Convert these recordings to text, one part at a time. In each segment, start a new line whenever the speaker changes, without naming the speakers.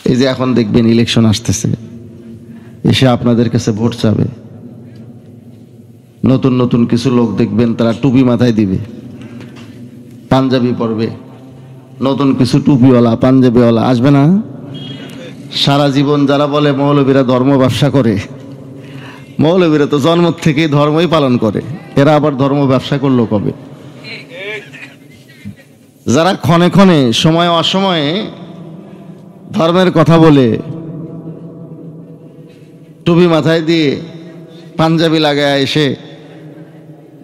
এই যে এখন দেখবেন ইলেকশন আসতেছে, এসে আপনাদের কাছে ভোট চাবে। নতুন নতুন কিছু লোক দেখবেন তারা টুপি মাথায় দিবে, পাঞ্জাবি পরবে, নতুন কিছু টুপিওয়ালা পাঞ্জাবিওয়ালা আসবে না? সারা জীবন যারা বলে মৌলবীরা ধর্ম ব্যবসা করে, মৌলবীরা তো জন্ম থেকেই ধর্মই পালন করে, এরা আবার ধর্ম ব্যবসা করলো কবে? যারা ক্ষণে ক্ষণে সময় অসময়ে ধর্মের কথা বলে, টুপি মাথায় দিয়ে পাঞ্জাবি লাগায় এসে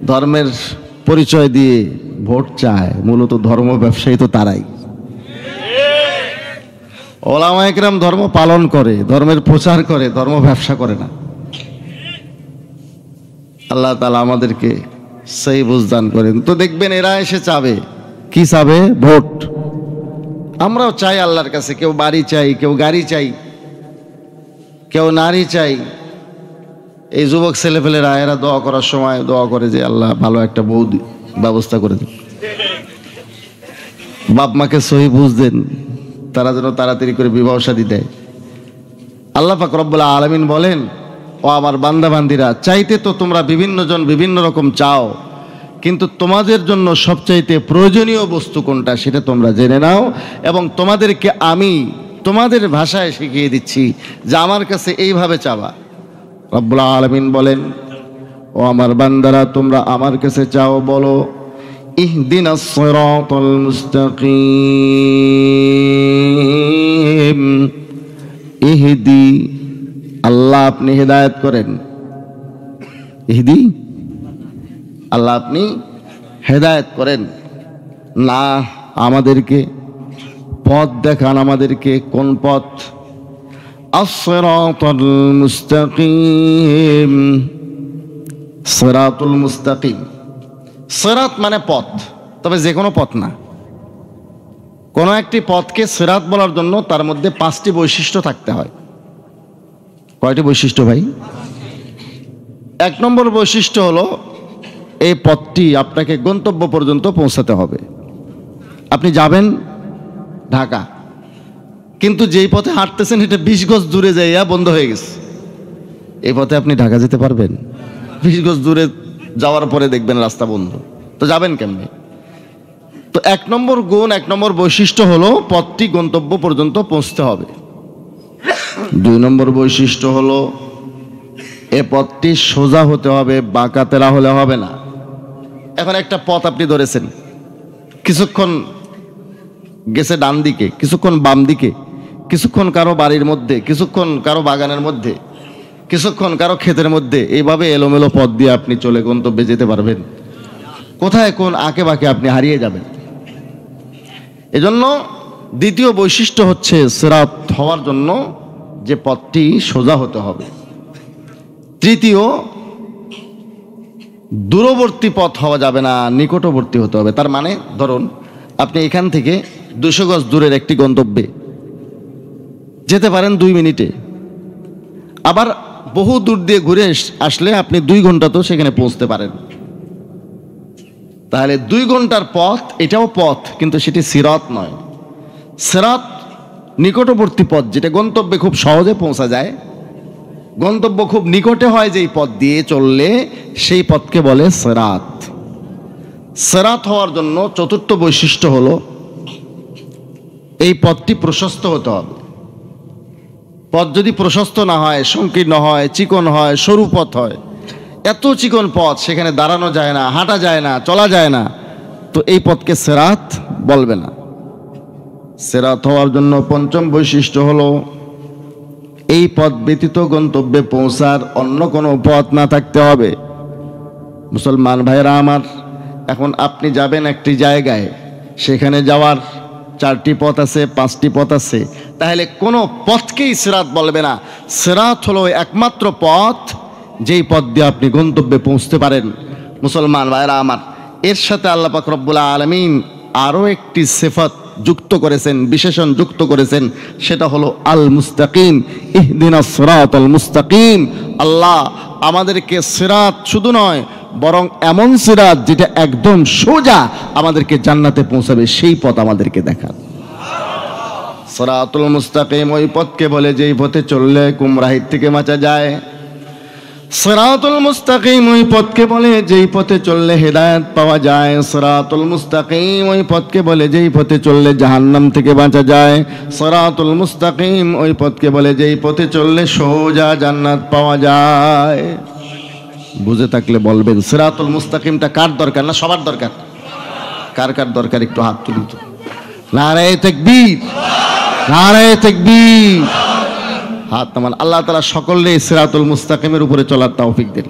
ধর্মের পরিচয় দিয়ে ভোট চায়, মূলত ধর্ম ব্যবসায়ী তো তারাই। ওলামায়ে কেরাম ধর্ম পালন করে, ধর্মের প্রচার করে, ধর্ম ব্যবসা করে না। আল্লাহ তাআলা আমাদেরকে সেই বুঝদান করেন। তো দেখবেন এরা এসে চাবে, কি চাবে? ভোট। আমরাও চাই আল্লাহর কাছে, কেউ বাড়ি চাই, কেউ গাড়ি চাই, কেউ নারী চাই। এই যুবক ছেলেপেলেরা এরা দোয়া করার সময় দোয়া করে যে আল্লাহ ভালো একটা বউ ব্যবস্থা করে দেন, বাপ মাকে সহি বুঝ দেন, তারা যেন তাড়াতাড়ি করে বিবাহ শাদী দেয়। আল্লাহ পাক রব্বুল আলামিন বলেন, ও আমার বান্দা বান্দিরা, চাইতে তো তোমরা বিভিন্ন জন বিভিন্ন রকম চাও, কিন্তু তোমাদের জন্য সবচাইতে প্রয়োজনীয় বস্তু কোনটা সেটা তোমরা জেনে নাও, এবং তোমাদেরকে আমি তোমাদের ভাষায় শিখিয়ে দিচ্ছি যে আমার কাছে এইভাবে চাওয়া। রব্বুল আলামিন বলেন, ও আমার বান্দারা, তোমরা আমার কাছে চাও, বলো ইহদিনাস সিরাতাল মুস্তাকিম। ইহদি, আল্লাহ আপনি হেদায়েত করেন। ইহদি, আল্লাহ আপনি হেদায়েত করেন। না, আমাদেরকে পথ দেখান, আমাদেরকে কোন পথ? as-siratal mustaqim। সিরাতুল মুস্তাকিম, সিরাত মানে পথ, তবে যে কোনো পথ না। কোনো একটি পথকে সিরাত বলার জন্য তার মধ্যে 5টি বৈশিষ্ট্য থাকতে হয়। কয়টি বৈশিষ্ট্য ভাই? 1 নম্বর বৈশিষ্ট্য হলো এই পথটি আপনাকে গন্তব্য পর্যন্ত পৌঁছাতে হবে। আপনি যাবেন ঢাকা, কিন্তু যেই পথে হাঁটতেছেন এটা 20 গজ দূরে যাইয়া বন্ধ হয়ে গেছে, এই পথে আপনি ঢাকা যেতে পারবেন? 20 গজ দূরে যাওয়ার পরে দেখবেন রাস্তা বন্ধ, তো যাবেন কেমনে? তো 1 নম্বর গুণ, 1 নম্বর বৈশিষ্ট্য হলো পথটি গন্তব্য পর্যন্ত পৌঁছতে হবে। 2 নম্বর বৈশিষ্ট্য হলো এ পথটি সোজা হতে হবে, বাঁকা তেরা হলে হবে না। এখন একটা পথ আপনি ধরেছেন, কিছুক্ষণ গেছে ডান দিকে, কিছুক্ষণ বাম দিকে, কিছুক্ষণ কারো বাড়ির মধ্যে, কিছুক্ষণ কারো বাগানের মধ্যে, কিছুক্ষণ কারো ক্ষেতের মধ্যে, এইভাবে এলোমেলো পথ দিয়ে আপনি চলে গন্তব্যে যেতে পারবেন? কোথায় কোন আঁকে বাঁকে আপনি হারিয়ে যাবেন। এজন্য দ্বিতীয় বৈশিষ্ট্য হচ্ছে সিরাত হওয়ার জন্য যে পথটি সোজা হতে হবে। তৃতীয়, দূরবর্তী পথ হওয়া যাবে না, নিকটবর্তী হতে হবে। তার মানে ধরুন আপনি এখান থেকে 200 গজ দূরের একটি গন্তব্যে যেতে পারেন 2 মিনিটে, আবার বহু দূর দিয়ে ঘুরে আসলে আপনি 2 ঘন্টা তো সেখানে পৌঁছতে পারেন। তাহলে 2 ঘন্টার পথ, এটাও পথ, কিন্তু সেটি সিরাত নয়। সিরাত নিকটবর্তী পথ, যেটা গন্তব্যে খুব সহজে পৌঁছা যায়, গন্তব্য খুব নিকটে হয় যেই পথ দিয়ে চললে, সেই পথকে বলে সিরাত। সিরাত হওয়ার জন্য চতুর্থ বৈশিষ্ট্য হলো এই পথটি প্রশস্ত হতে হবে। পথ যদি প্রশস্ত না হয়, সংকীর্ণ হয়, চিকন হয়, সরু পথ হয়, এত চিকন পথ সেখানে দাঁড়ানো যায় না, হাঁটা যায় না, চলা যায় না, তো এই পথকে সিরাত বলবে না। সিরাত হওয়ার জন্য পঞ্চম বৈশিষ্ট্য হলো এই পথ ব্যতীত গন্তব্যে পৌঁছার অন্য কোনো পথ না থাকতে হবে। মুসলমান ভাইরা আমার, এখন আপনি যাবেন একটি জায়গায়, সেখানে যাওয়ার 4টি পথ আছে, 5টি পথ আছে, তাহলে কোনো পথকেই সিরাত বলবে না। সিরাত হলো একমাত্র পথ যেই পথ দিয়ে আপনি গন্তব্যে পৌঁছতে পারেন। মুসলমান ভাইরা আমার, এর সাথে আল্লাহ পাক রব্বুল আলামিন আরও একটি সিফাত যুক্ত করেছেন, বিশেষণ যুক্ত করেছেন, সেটা হলো আল মুস্তাকিম। ইহদিনাস সিরাতাল মুস্তাকিম। আল্লাহ আমাদেরকে সিরাত শুধু নয়, বরং এমন সিরাত যেটা একদম সোজা আমাদেরকে জান্নাতে পৌঁছাবে, সেই পথ আমাদেরকে দেখান। সিরাতুল মুস্তাকিম ওই পথকে বলে যেই পথে চললে গুমরাহির থেকে বাঁচা যায়। সিরাতুল মুস্তাকিম ওই পথকে বলে যেই পথে চললে হেদায়েত পাওয়া যায়। সিরাতুল মুস্তাকিম ওই পথকে বলে যেই পথে চললে জাহান্নাম থেকে বাঁচা যায়। সিরাতুল মুস্তাকিম ওই পথকে বলে যেই পথে চললে সোজা জান্নাত পাওয়া যায়। বুঝে থাকলে বলবেন সিরাতুল মুস্তাকিমটা কার দরকার? না সবার দরকার? কার কার দরকার একটু হাত তুলি তো। নারে তাকবীর, নারে তাকবীর। হাত নামান। আল্লাহ তাআলা সকলকে সিরাতুল মুস্তাকিমের উপরে চলার তৌফিক দেন।